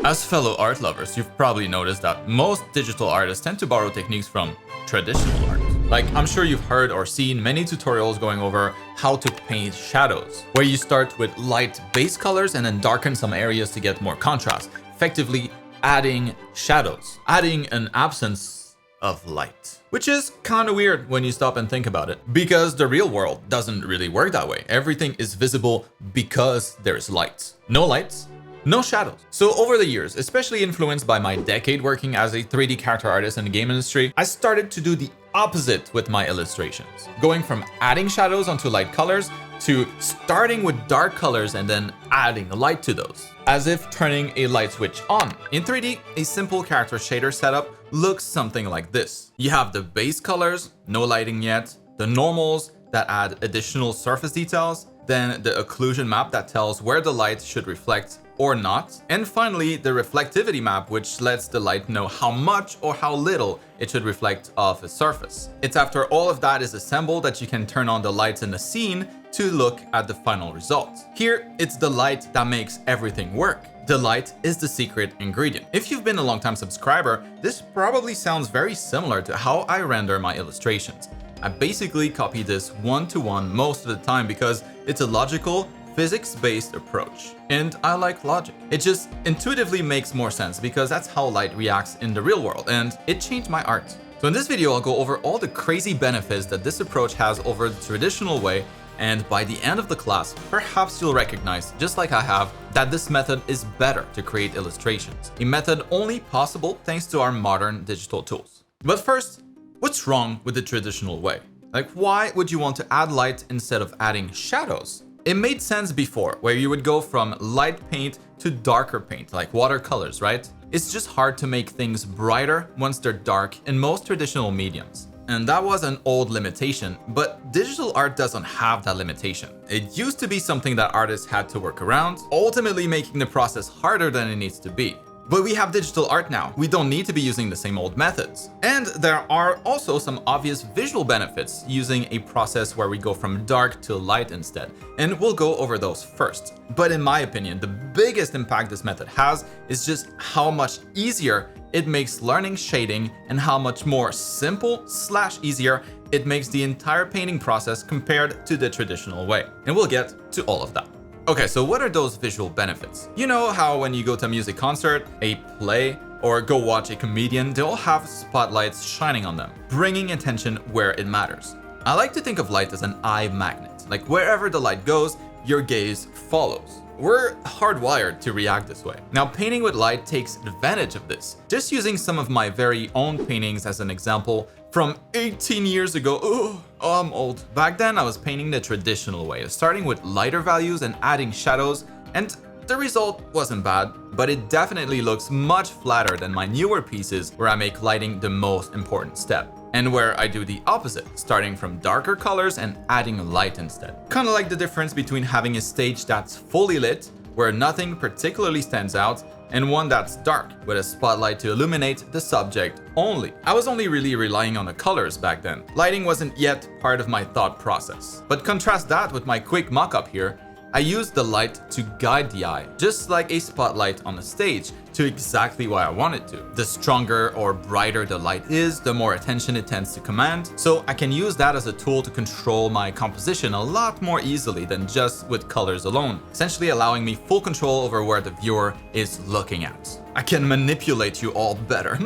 As fellow art lovers, you've probably noticed that most digital artists tend to borrow techniques from traditional art. Like, I'm sure you've heard or seen many tutorials going over how to paint shadows, where you start with light base colors and then darken some areas to get more contrast, effectively adding shadows, adding an absence of light. Which is kind of weird when you stop and think about it, because the real world doesn't really work that way. Everything is visible because there's light. No lights, no shadows. So over the years, especially influenced by my decade working as a 3D character artist in the game industry, I started to do the opposite with my illustrations, going from adding shadows onto light colors to starting with dark colors and then adding light to those, as if turning a light switch on. In 3D, a simple character shader setup looks something like this. You have the base colors, no lighting yet, the normals that add additional surface details, then the occlusion map that tells where the light should reflect or not, and finally the reflectivity map, which lets the light know how much or how little it should reflect off a surface. It's after all of that is assembled that you can turn on the lights in the scene to look at the final result. Here, it's the light that makes everything work. The light is the secret ingredient. If you've been a long-time subscriber, this probably sounds very similar to how I render my illustrations. I basically copy this one-to-one most of the time because it's a logical, physics-based approach. And I like logic. It just intuitively makes more sense because that's how light reacts in the real world, and it changed my art. So in this video, I'll go over all the crazy benefits that this approach has over the traditional way, and by the end of the class, perhaps you'll recognize, just like I have, that this method is better to create illustrations. A method only possible thanks to our modern digital tools. But first, what's wrong with the traditional way? Like, why would you want to add light instead of adding shadows? It made sense before, where you would go from light paint to darker paint, like watercolors, right? It's just hard to make things brighter once they're dark in most traditional mediums. And that was an old limitation, but digital art doesn't have that limitation. It used to be something that artists had to work around, ultimately making the process harder than it needs to be. But we have digital art now. We don't need to be using the same old methods. And there are also some obvious visual benefits using a process where we go from dark to light instead. And we'll go over those first. But in my opinion, the biggest impact this method has is just how much easier it makes learning shading and how much more simple/easier it makes the entire painting process compared to the traditional way. And we'll get to all of that. Okay, so what are those visual benefits? You know how when you go to a music concert, a play, or go watch a comedian, they all have spotlights shining on them, bringing attention where it matters. I like to think of light as an eye magnet. Like wherever the light goes, your gaze follows. We're hardwired to react this way. Now, painting with light takes advantage of this. Just using some of my very own paintings as an example, from 18 years ago, oh, I'm old. Back then, I was painting the traditional way, starting with lighter values and adding shadows, and the result wasn't bad, but it definitely looks much flatter than my newer pieces where I make lighting the most important step, and where I do the opposite, starting from darker colors and adding light instead. Kind of like the difference between having a stage that's fully lit, where nothing particularly stands out, and one that's dark, with a spotlight to illuminate the subject only. I was only really relying on the colors back then. Lighting wasn't yet part of my thought process. But contrast that with my quick mock-up here. I used the light to guide the eye, just like a spotlight on a stage, to exactly where I want it to. The stronger or brighter the light is, the more attention it tends to command, so I can use that as a tool to control my composition a lot more easily than just with colors alone, essentially allowing me full control over where the viewer is looking at. I can manipulate you all better.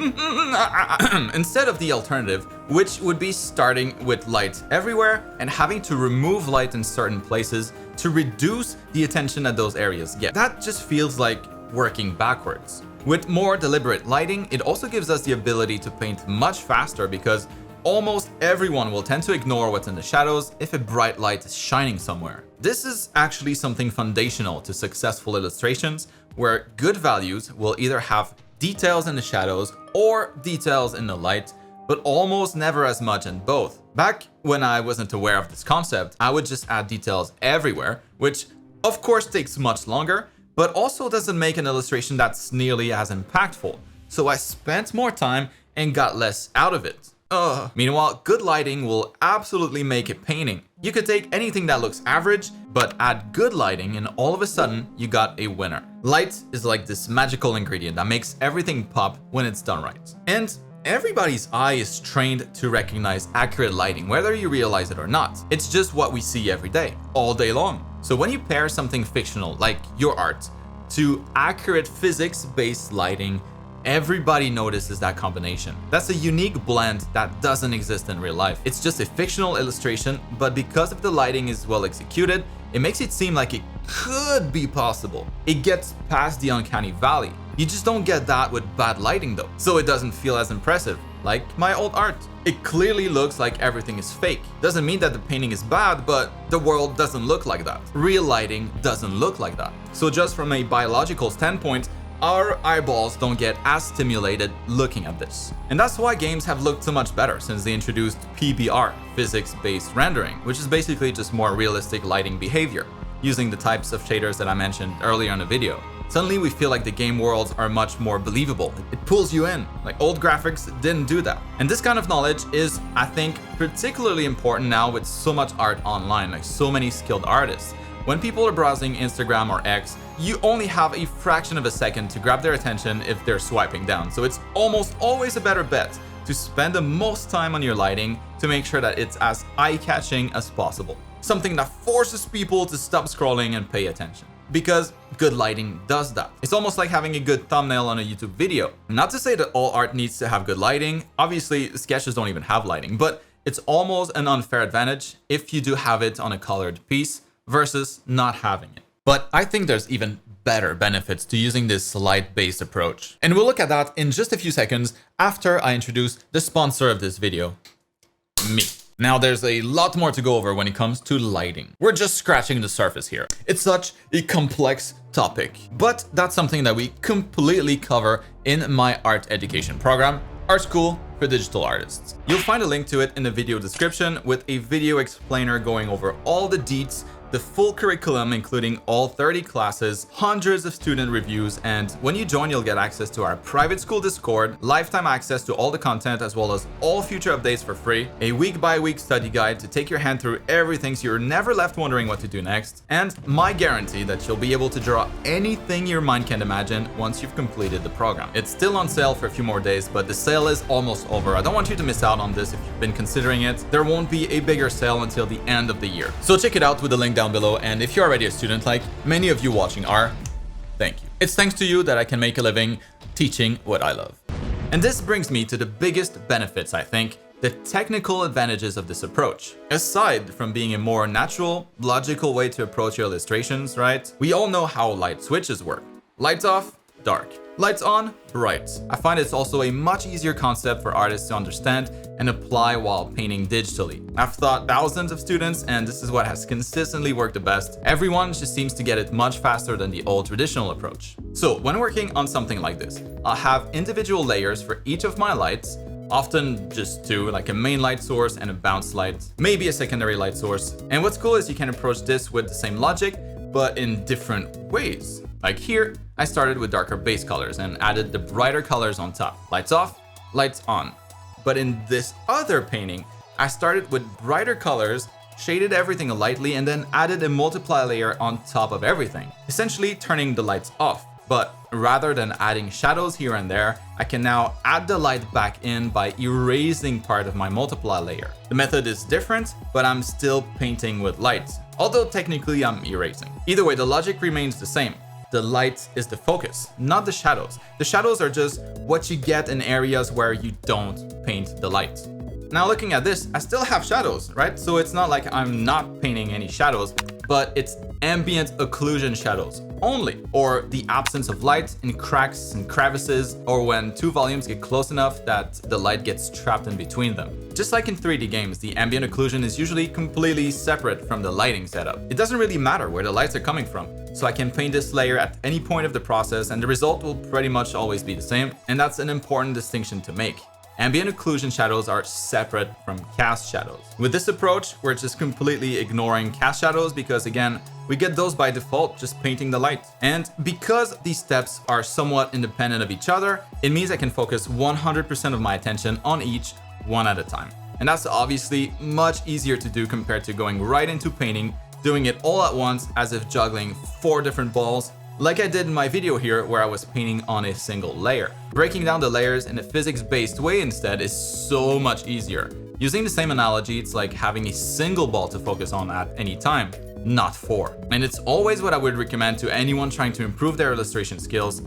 Instead of the alternative, which would be starting with light everywhere and having to remove light in certain places to reduce the attention that those areas get. That just feels like working backwards. With more deliberate lighting, it also gives us the ability to paint much faster because almost everyone will tend to ignore what's in the shadows if a bright light is shining somewhere. This is actually something foundational to successful illustrations, where good values will either have details in the shadows or details in the light, but almost never as much in both. Back when I wasn't aware of this concept, I would just add details everywhere, which of course takes much longer, but also doesn't make an illustration that's nearly as impactful. So I spent more time and got less out of it. ugh. Meanwhile, good lighting will absolutely make a painting. You could take anything that looks average, but add good lighting and all of a sudden you got a winner. Light is like this magical ingredient that makes everything pop when it's done right. And everybody's eye is trained to recognize accurate lighting, whether you realize it or not. It's just what we see every day, all day long. So when you pair something fictional, like your art, to accurate physics-based lighting, everybody notices that combination. That's a unique blend that doesn't exist in real life. It's just a fictional illustration, but because of the lighting is well executed, it makes it seem like it could be possible. It gets past the uncanny valley. You just don't get that with bad lighting though, so it doesn't feel as impressive. Like my old art. It clearly looks like everything is fake. Doesn't mean that the painting is bad, but the world doesn't look like that. Real lighting doesn't look like that. So just from a biological standpoint, our eyeballs don't get as stimulated looking at this. And that's why games have looked so much better since they introduced PBR, physics-based rendering, which is basically just more realistic lighting behavior, using the types of shaders that I mentioned earlier in the video. Suddenly we feel like the game worlds are much more believable. It pulls you in. Like old graphics didn't do that. And this kind of knowledge is, I think, particularly important now with so much art online, like so many skilled artists. When people are browsing Instagram or X, you only have a fraction of a second to grab their attention if they're swiping down. So it's almost always a better bet to spend the most time on your lighting to make sure that it's as eye-catching as possible. Something that forces people to stop scrolling and pay attention. Because good lighting does that. It's almost like having a good thumbnail on a YouTube video. Not to say that all art needs to have good lighting. Obviously, sketches don't even have lighting, but it's almost an unfair advantage if you do have it on a colored piece versus not having it. But I think there's even better benefits to using this light-based approach. And we'll look at that in just a few seconds after I introduce the sponsor of this video, me. Now there's a lot more to go over when it comes to lighting. We're just scratching the surface here. It's such a complex topic, but that's something that we completely cover in my art education program, YTartschool for digital artists. You'll find a link to it in the video description with a video explainer going over all the deets, the full curriculum, including all 30 classes, hundreds of student reviews, and when you join, you'll get access to our private school Discord, lifetime access to all the content, as well as all future updates for free, a week-by-week study guide to take your hand through everything so you're never left wondering what to do next, and my guarantee that you'll be able to draw anything your mind can imagine once you've completed the program. It's still on sale for a few more days, but the sale is almost over. I don't want you to miss out on this if you've been considering it. There won't be a bigger sale until the end of the year. So check it out with the link down below, and if you're already a student like many of you watching are, thank you. It's thanks to you that I can make a living teaching what I love. And this brings me to the biggest benefits, I think, the technical advantages of this approach. Aside from being a more natural, logical way to approach your illustrations, right? We all know how light switches work. Lights off, dark. Lights on, bright. I find it's also a much easier concept for artists to understand and apply while painting digitally. I've taught thousands of students, and this is what has consistently worked the best. Everyone just seems to get it much faster than the old traditional approach. So when working on something like this, I'll have individual layers for each of my lights, often just two, like a main light source and a bounce light, maybe a secondary light source. And what's cool is you can approach this with the same logic, but in different ways. Like here, I started with darker base colors and added the brighter colors on top. Lights off, lights on. But in this other painting, I started with brighter colors, shaded everything lightly, and then added a multiply layer on top of everything, essentially turning the lights off. But rather than adding shadows here and there, I can now add the light back in by erasing part of my multiply layer. The method is different, but I'm still painting with light, although technically I'm erasing. Either way, the logic remains the same. The light is the focus, not the shadows. The shadows are just what you get in areas where you don't paint the light. Now looking at this, I still have shadows, right? So it's not like I'm not painting any shadows, but it's ambient occlusion shadows only, or the absence of light in cracks and crevices, or when two volumes get close enough that the light gets trapped in between them. Just like in 3D games, the ambient occlusion is usually completely separate from the lighting setup. It doesn't really matter where the lights are coming from, so I can paint this layer at any point of the process and the result will pretty much always be the same, and that's an important distinction to make. Ambient occlusion shadows are separate from cast shadows. With this approach, we're just completely ignoring cast shadows because, again, we get those by default just painting the light. And because these steps are somewhat independent of each other, it means I can focus 100% of my attention on each one at a time. And that's obviously much easier to do compared to going right into painting, doing it all at once as if juggling 4 different balls, like I did in my video here where I was painting on a single layer. Breaking down the layers in a physics-based way instead is so much easier. Using the same analogy, it's like having a single ball to focus on at any time, not 4. And it's always what I would recommend to anyone trying to improve their illustration skills.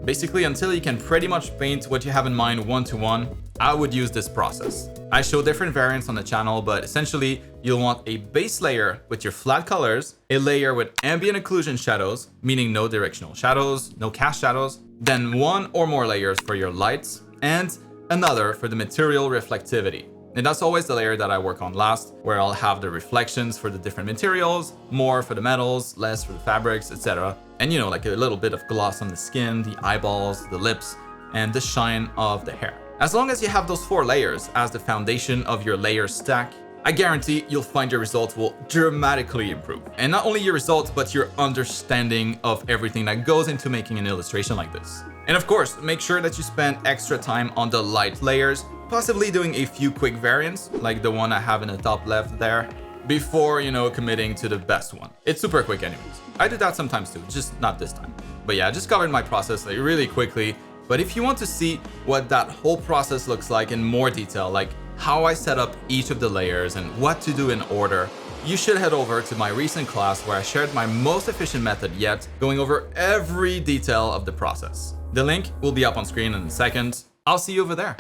Basically, until you can pretty much paint what you have in mind one-to-one, I would use this process. I show different variants on the channel, but essentially you'll want a base layer with your flat colors, a layer with ambient occlusion shadows, meaning no directional shadows, no cast shadows, then 1 or more layers for your lights, and another for the material reflectivity. And that's always the layer that I work on last, where I'll have the reflections for the different materials, more for the metals, less for the fabrics, etc. And you know, like a little bit of gloss on the skin, the eyeballs, the lips, and the shine of the hair. As long as you have those 4 layers as the foundation of your layer stack, I guarantee you'll find your results will dramatically improve. And not only your results, but your understanding of everything that goes into making an illustration like this. And of course, make sure that you spend extra time on the light layers, possibly doing a few quick variants, like the one I have in the top left there, before, you know, committing to the best one. It's super quick anyways. I do that sometimes too, just not this time. But yeah, I just covered my process like really quickly. But if you want to see what that whole process looks like in more detail, like how I set up each of the layers and what to do in order, you should head over to my recent class where I shared my most efficient method yet, going over every detail of the process. The link will be up on screen in a second. I'll see you over there.